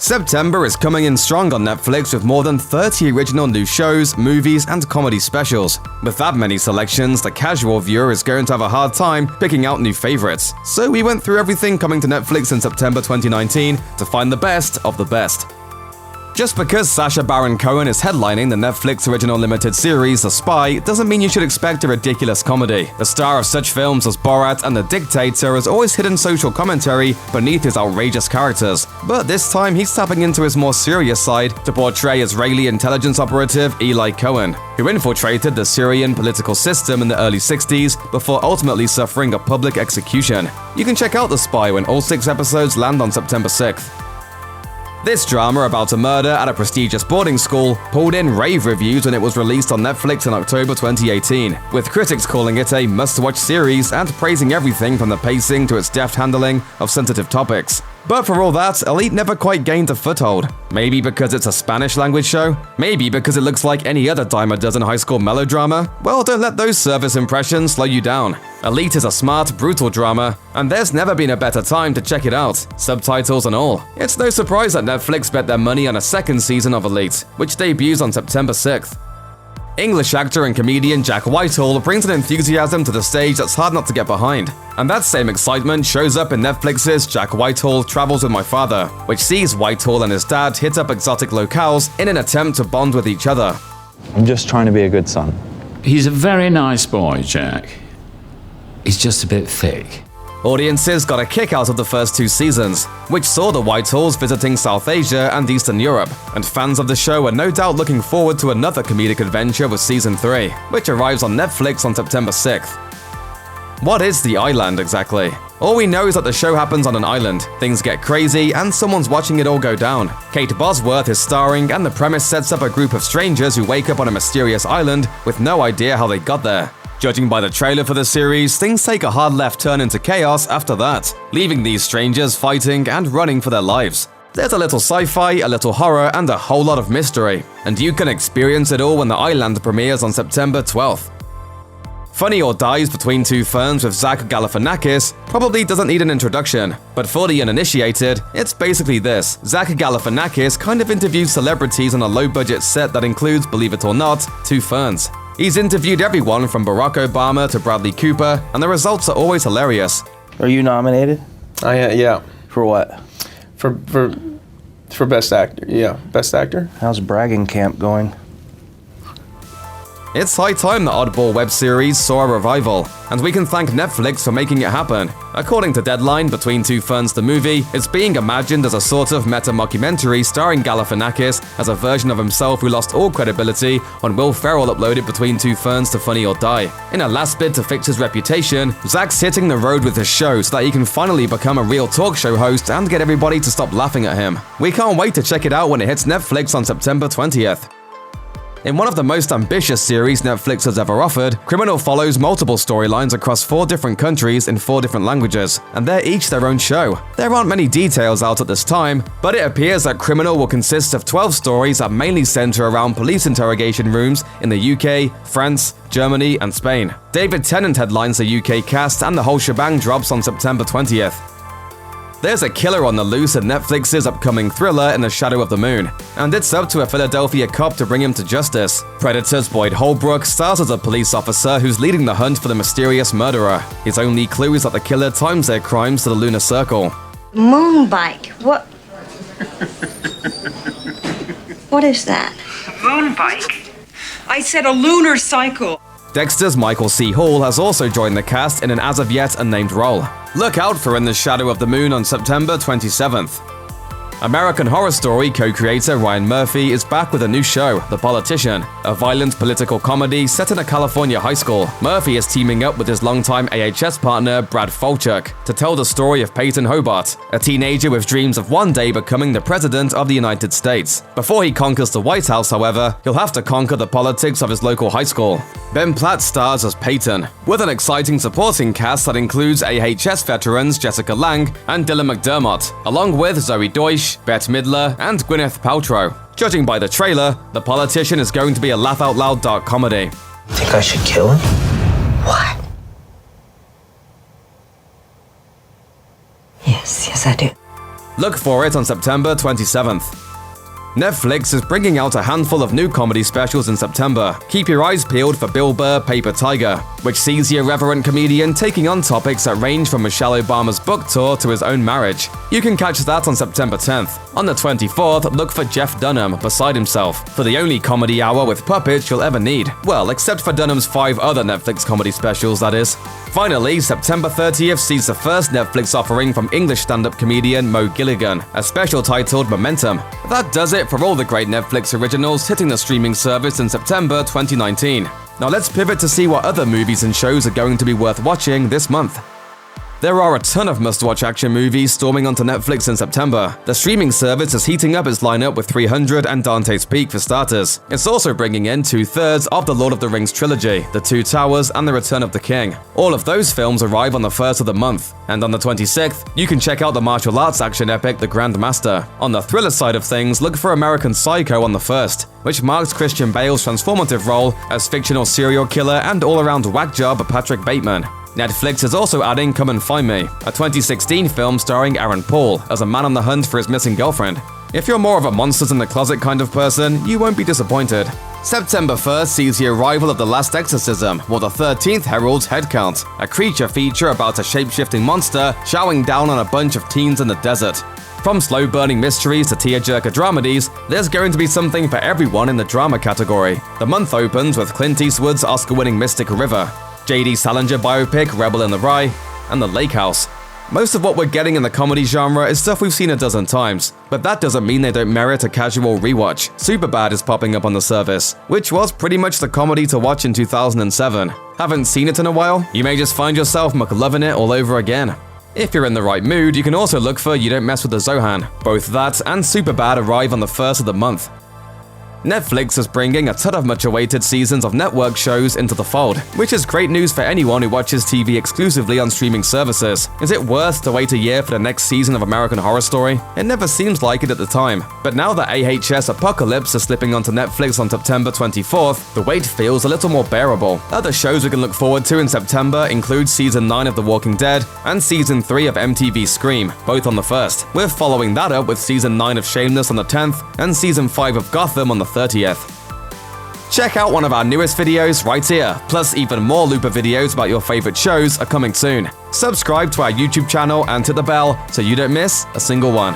September is coming in strong on Netflix with more than 30 original new shows, movies, and comedy specials. With that many selections, the casual viewer is going to have a hard time picking out new favorites. So we went through everything coming to Netflix in September 2019 to find the best of the best. Just because Sacha Baron Cohen is headlining the Netflix original limited series The Spy doesn't mean you should expect a ridiculous comedy. The star of such films as Borat and The Dictator has always hidden social commentary beneath his outrageous characters, but this time he's tapping into his more serious side to portray Israeli intelligence operative Eli Cohen, who infiltrated the Syrian political system in the early 60s before ultimately suffering a public execution. You can check out The Spy when all 6 episodes land on September 6th. This drama about a murder at a prestigious boarding school pulled in rave reviews when it was released on Netflix in October 2018, with critics calling it a must-watch series and praising everything from the pacing to its deft handling of sensitive topics. But for all that, Elite never quite gained a foothold. Maybe because it's a Spanish-language show? Maybe because it looks like any other dime a dozen high school melodrama? Well, don't let those surface impressions slow you down. Elite is a smart, brutal drama, and there's never been a better time to check it out, subtitles and all. It's no surprise that Netflix bet their money on a second season of Elite, which debuts on September 6th. English actor and comedian Jack Whitehall brings an enthusiasm to the stage that's hard not to get behind. And that same excitement shows up in Netflix's Jack Whitehall Travels with My Father, which sees Whitehall and his dad hit up exotic locales in an attempt to bond with each other. I'm just trying to be a good son. He's a very nice boy, Jack. He's just a bit thick. Audiences got a kick out of the first 2 seasons, which saw the Whitehalls visiting South Asia and Eastern Europe, and fans of the show are no doubt looking forward to another comedic adventure with Season 3, which arrives on Netflix on September 6th. What is the island exactly? All we know is that the show happens on an island, things get crazy, and someone's watching it all go down. Kate Bosworth is starring, and the premise sets up a group of strangers who wake up on a mysterious island with no idea how they got there. Judging by the trailer for the series, things take a hard left turn into chaos after that, leaving these strangers fighting and running for their lives. There's a little sci-fi, a little horror, and a whole lot of mystery, and you can experience it all when the island premieres on September 12th. Funny or Dies Between Two Ferns with Zach Galifianakis probably doesn't need an introduction, but for the uninitiated, it's basically this. Zach Galifianakis kind of interviews celebrities on a low-budget set that includes, believe it or not, two ferns. He's interviewed everyone from Barack Obama to Bradley Cooper, and the results are always hilarious. Are you nominated? Yeah. For what? For best actor. Yeah, best actor. How's bragging camp going? It's high time the oddball web series saw a revival, and we can thank Netflix for making it happen. According to Deadline, Between Two Ferns the movie is being imagined as a sort of meta-mockumentary starring Galifianakis as a version of himself who lost all credibility when Will Ferrell uploaded Between Two Ferns to Funny or Die. In a last bid to fix his reputation, Zach's hitting the road with his show so that he can finally become a real talk show host and get everybody to stop laughing at him. We can't wait to check it out when it hits Netflix on September 20th. In one of the most ambitious series Netflix has ever offered, Criminal follows multiple storylines across 4 different countries in 4 different languages, and they're each their own show. There aren't many details out at this time, but it appears that Criminal will consist of 12 stories that mainly center around police interrogation rooms in the UK, France, Germany, and Spain. David Tennant headlines the UK cast, and the whole shebang drops on September 20th. There's a killer on the loose in Netflix's upcoming thriller In the Shadow of the Moon, and it's up to a Philadelphia cop to bring him to justice. Predator's Boyd Holbrook stars as a police officer who's leading the hunt for the mysterious murderer. His only clue is that the killer times their crimes to the lunar circle. Moonbike? What? What is that? Moonbike? I said a lunar cycle. Dexter's Michael C. Hall has also joined the cast in an as-of-yet unnamed role. Look out for In the Shadow of the Moon on September 27th. American Horror Story co-creator Ryan Murphy is back with a new show, The Politician, a violent political comedy set in a California high school. Murphy is teaming up with his longtime AHS partner Brad Falchuk to tell the story of Peyton Hobart, a teenager with dreams of one day becoming the President of the United States. Before he conquers the White House, however, he'll have to conquer the politics of his local high school. Ben Platt stars as Peyton, with an exciting supporting cast that includes AHS veterans Jessica Lange and Dylan McDermott, along with Zoe Deutsch, Bette Midler, and Gwyneth Paltrow. Judging by the trailer, The Politician is going to be a laugh-out-loud dark comedy. Think I should kill him? What? Yes, I do. Look for it on September 27th. Netflix is bringing out a handful of new comedy specials in September. Keep your eyes peeled for Bill Burr Paper Tiger, which sees the irreverent comedian taking on topics that range from Michelle Obama's book tour to his own marriage. You can catch that on September 10th. On the 24th, look for Jeff Dunham Beside Himself, for the only comedy hour with puppets you'll ever need. Well, except for Dunham's 5 other Netflix comedy specials, that is. Finally, September 30th sees the first Netflix offering from English stand-up comedian Mo Gilligan, a special titled Momentum. That does it for all the great Netflix originals hitting the streaming service in September 2019. Now let's pivot to see what other movies and shows are going to be worth watching this month. There are a ton of must-watch action movies storming onto Netflix in September. The streaming service is heating up its lineup with 300 and Dante's Peak for starters. It's also bringing in 2/3 of the Lord of the Rings trilogy, The Two Towers and The Return of the King. All of those films arrive on the 1st of the month, and on the 26th, you can check out the martial arts action epic The Grand Master. On the thriller side of things, look for American Psycho on the 1st, which marks Christian Bale's transformative role as fictional serial killer and all-around whack job Patrick Bateman. Netflix is also adding Come and Find Me, a 2016 film starring Aaron Paul as a man on the hunt for his missing girlfriend. If you're more of a monsters in the closet kind of person, you won't be disappointed. September 1st sees the arrival of The Last Exorcism, while the 13th heralds Headcount, a creature feature about a shape-shifting monster showering down on a bunch of teens in the desert. From slow-burning mysteries to tearjerker dramedies, there's going to be something for everyone in the drama category. The month opens with Clint Eastwood's Oscar-winning Mystic River, J.D. Salinger biopic Rebel in the Rye, and The Lake House. Most of what we're getting in the comedy genre is stuff we've seen a dozen times, but that doesn't mean they don't merit a casual rewatch. Superbad is popping up on the service, which was pretty much the comedy to watch in 2007. Haven't seen it in a while? You may just find yourself McLovin' it all over again. If you're in the right mood, you can also look for You Don't Mess with the Zohan. Both that and Superbad arrive on the 1st of the month. Netflix is bringing a ton of much-awaited seasons of network shows into the fold, which is great news for anyone who watches TV exclusively on streaming services. Is it worth to wait a year for the next season of American Horror Story? It never seemed like it at the time. But now that AHS Apocalypse is slipping onto Netflix on September 24th, the wait feels a little more bearable. Other shows we can look forward to in September include Season 9 of The Walking Dead and Season 3 of MTV Scream, both on the 1st. We're following that up with Season 9 of Shameless on the 10th and Season 5 of Gotham on the 30th. Check out one of our newest videos right here, plus even more Looper videos about your favorite shows are coming soon. Subscribe to our YouTube channel and hit the bell so you don't miss a single one.